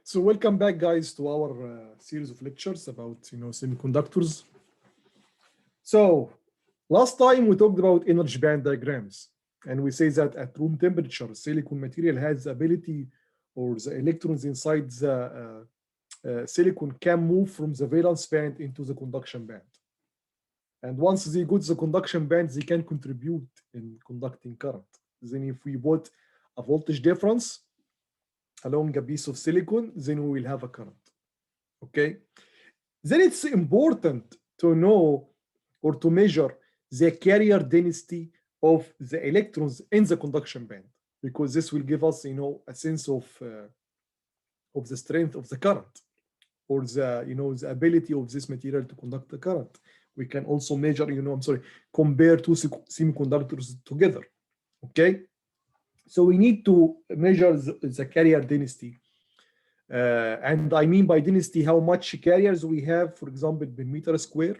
So welcome back, guys, to our series of lectures about semiconductors. So last time we talked about energy band diagrams, and we say that at room temperature, silicon material has the ability, or the electrons inside the silicon can move from the valence band into the conduction band. And once they go to the conduction band, they can contribute in conducting current. Then if we put a voltage difference along a piece of silicon, then we will have a current. Okay. Then it's important to know or to measure the carrier density of the electrons in the conduction band, because this will give us, a sense of the strength of the current, or the ability of this material to conduct the current. We can also measure, compare two semiconductors together. Okay. So we need to measure the carrier density. And I mean by density how much carriers we have, for example, per meter square,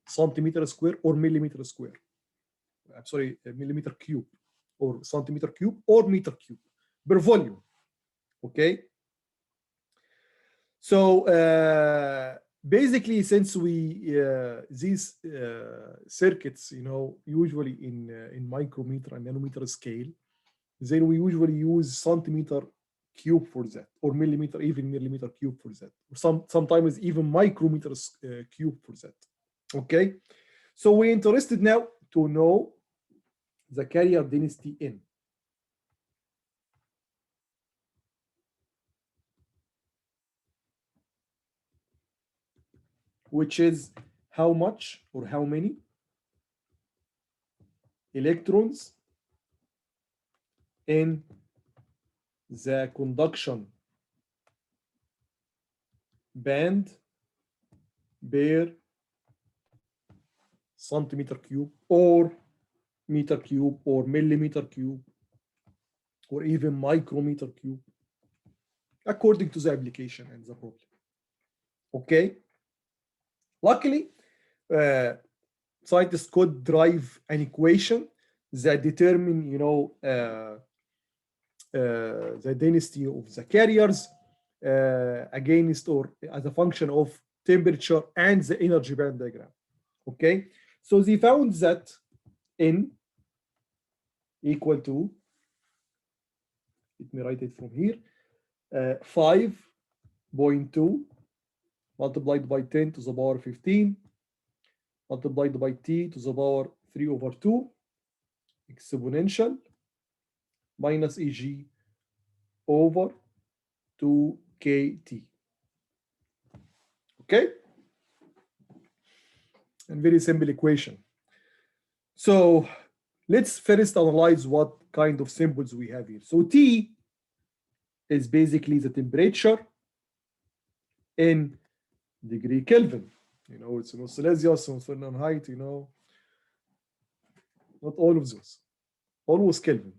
centimeter square, or millimeter square. I'm sorry, millimeter cube, or centimeter cube, or meter cube per volume. Okay. So basically, since these circuits, usually in micrometer and nanometer scale, then we usually use centimeter cube for that, or millimeter, even millimeter cube for that, or sometimes even micrometer cube for that. Okay, so we're interested now to know the carrier density in. Which is how much or how many electrons in the conduction band per centimeter cube, or meter cube, or millimeter cube, or even micrometer cube, according to the application and the problem. Okay. Luckily, scientists could drive an equation that determine, the density of the carriers against, or as a function of temperature and the energy band diagram. Okay, so they found that N equal to, let me write it from here, 5.2 multiplied by 10 to the power 15 multiplied by t to the power 3/2 exponential minus Eg over 2kT. Okay, and very simple equation. So let's first analyze what kind of symbols we have here. So T is basically the temperature in degree Kelvin. It's Celsius, Fahrenheit, not all of those. Always Kelvin.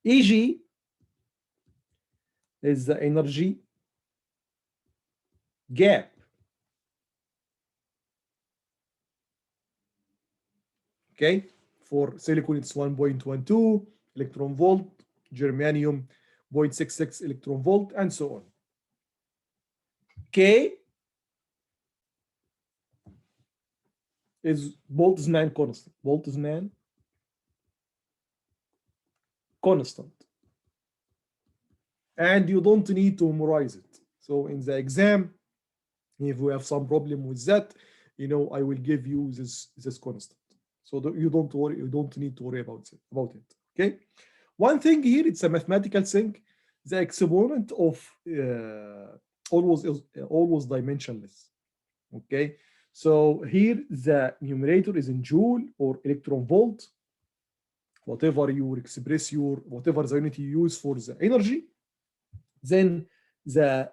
Eg is the energy gap. Okay, for silicon it's 1.12 electron volt, germanium 0.66 electron volt, and so on. K is Boltzmann constant. Boltzmann constant. And you don't need to memorize it. So in the exam, if we have some problem with that, I will give you this constant. So you don't worry, you don't need to worry about it. Okay. One thing here, it's a mathematical thing. The exponent of always dimensionless. Okay. So here the numerator is in joule or electron volt, whatever you express whatever the unit you use for the energy. Then the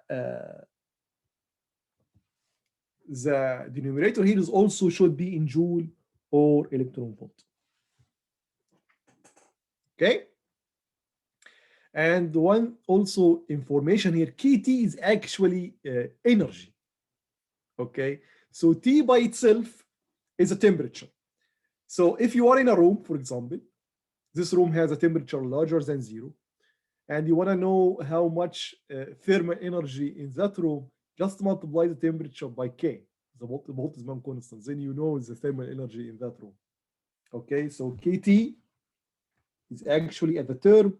denominator here is also should be in joule or electron volt. Okay. And one also information here, KT is actually energy. Okay. So T by itself is a temperature. So if you are in a room, for example, this room has a temperature larger than 0, and you want to know how much thermal energy in that room, just multiply the temperature by K, the Boltzmann constant. Then you know the thermal energy in that room. Okay, so KT is actually at the term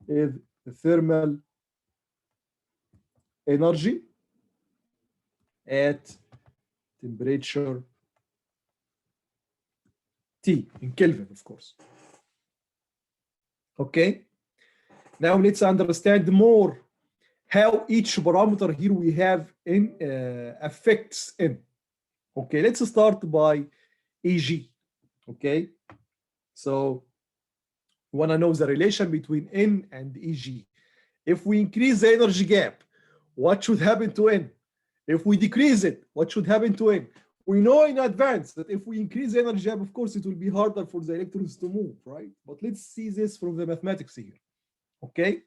is the thermal energy at temperature T in Kelvin, of course. Okay, now let's understand more how each parameter here we have in affects N. Okay, let's start by EG. Okay, so we want to know the relation between N and EG. If we increase the energy gap, what should happen to N? If we decrease it, what should happen to N? We know in advance that if we increase the energy gap, of course, it will be harder for the electrons to move, right? But let's see this from the mathematics here, okay?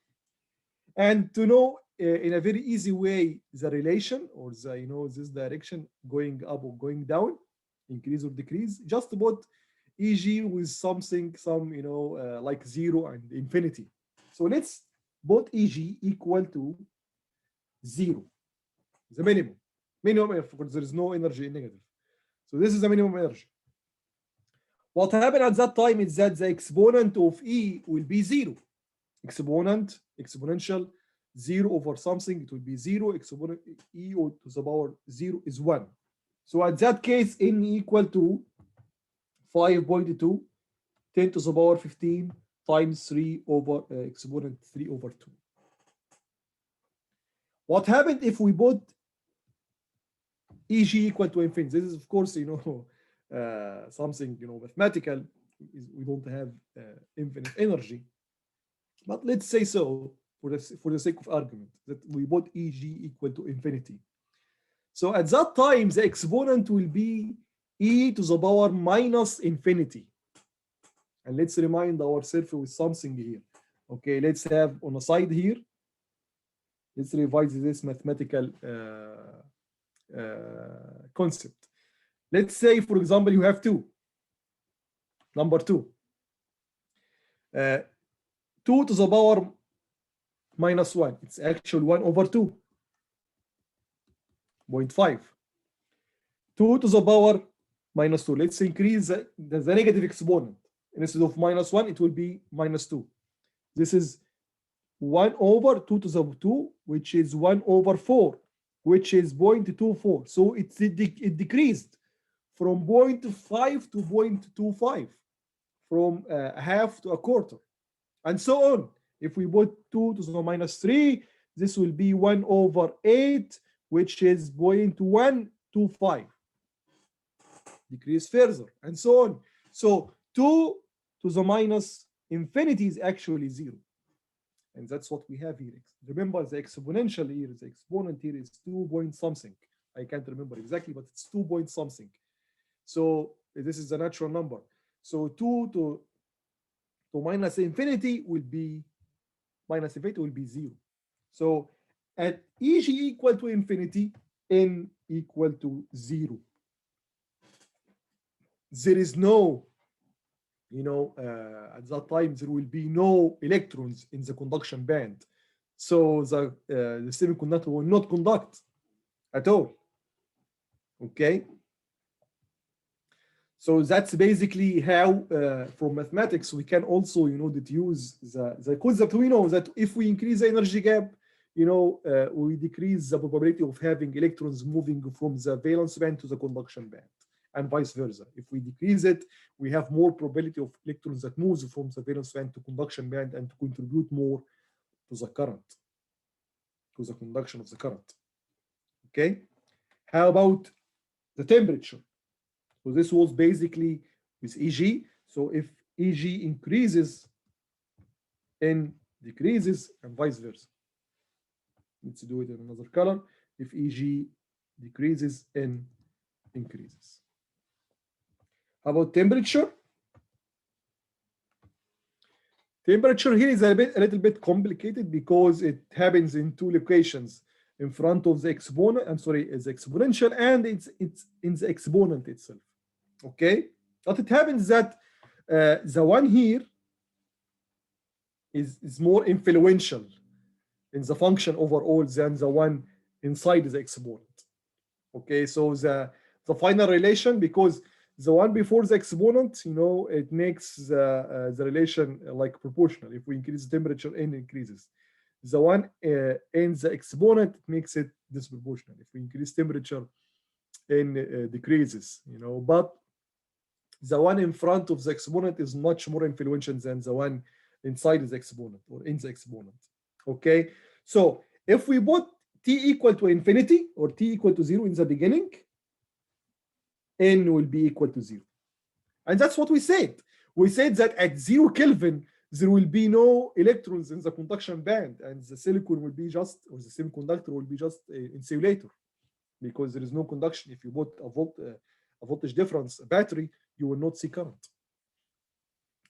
And to know in a very easy way the relation or the this direction going up or going down, increase or decrease, just put EG with something, like 0 and infinity. So let's put EG equal to 0, the minimum, of course, there is no energy in negative. So this is the minimum energy. What happened at that time is that the exponent of E will be 0. Exponential 0 over something, it will be 0. Exponent E to the power 0 is 1. So at that case, N equal to 5.2, 10 to the power 15 times 3 over exponent 3 over 2. What happened if we put EG equal to infinity? This is, of course, something, mathematical. We don't have infinite energy. But let's say so, for the sake of argument, that we put EG equal to infinity. So at that time, the exponent will be e to the power minus infinity. And let's remind ourselves with something here. Okay, let's have on the side here, let's revise this mathematical concept. Let's say, for example, you have number 2. 2 to the power minus 1. It's actually 1 over 2.5. 2 to the power minus 2. Let's increase the negative exponent. Instead of minus 1, it will be minus 2. This is 1 over 2 to the 2, which is 1 over 4, which is 0.24. So it decreased from 0.5 to 0.25, from a half to a quarter, and so on. If we put 2 to the minus 3, this will be 1 over 8, which is 0.125. Decrease further, and so on. So 2 to the minus infinity is actually 0. And that's what we have here. Remember, the exponential here, the exponent here is 2 point something. I can't remember exactly, but it's 2 point something. So this is the natural number. So 2 to minus infinity will be, minus infinity will be 0. So at EG equal to infinity, N equal to 0. There is no, at that time, there will be no electrons in the conduction band. So the semiconductor will not conduct at all. Okay? So that's basically how, from mathematics, we can also, deduce the concept. We know that if we increase the energy gap, we decrease the probability of having electrons moving from the valence band to the conduction band, and vice versa. If we decrease it, we have more probability of electrons that moves from the valence band to conduction band and to contribute more to the current, to the conduction of the current. Okay? How about the temperature? So this was basically with EG. So if EG increases, N decreases, and vice versa. Let's do it in another color. If EG decreases, N increases. How about temperature? Temperature here is a little bit complicated because it happens in 2 locations, in front of the exponent. I'm sorry, it's exponential, and it's in the exponent itself. Okay, but it happens that the one here is more influential in the function overall than the one inside the exponent. Okay, so the final relation, because the one before the exponent, it makes the relation like proportional. If we increase the temperature, n increases. The one in the exponent, it makes it disproportional. If we increase temperature, n decreases. But the one in front of the exponent is much more influential than the one inside the exponent or in the exponent. Okay, so if we put t equal to infinity or t equal to 0 in the beginning, n will be equal to 0. And that's what we said. We said that at 0 Kelvin, there will be no electrons in the conduction band, and the silicon will be just, or the semiconductor will be just an insulator, because there is no conduction. If you put a voltage difference battery, you will not see current.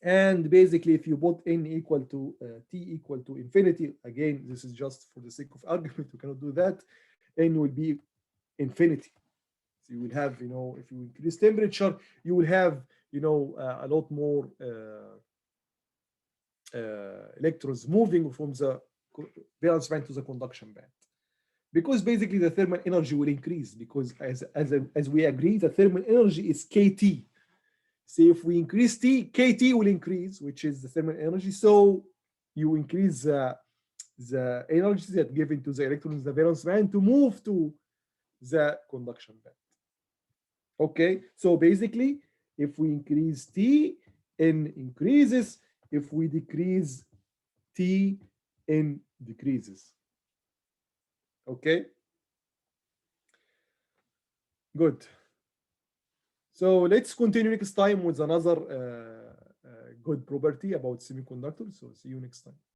And basically, if you put n equal to t equal to infinity, again, this is just for the sake of argument, we cannot do that, n will be infinity. So you will have, if you increase temperature, you will have, a lot more electrons moving from the valence band to the conduction band. Because basically the thermal energy will increase, because as we agree, the thermal energy is kT. So if we increase T, kT will increase, which is the thermal energy. So you increase the energy that given to the electrons in the valence band to move to the conduction band. Okay, so basically, if we increase T, N increases. If we decrease T, N decreases. Okay, good. So let's continue next time with another good property about semiconductors. So see you next time.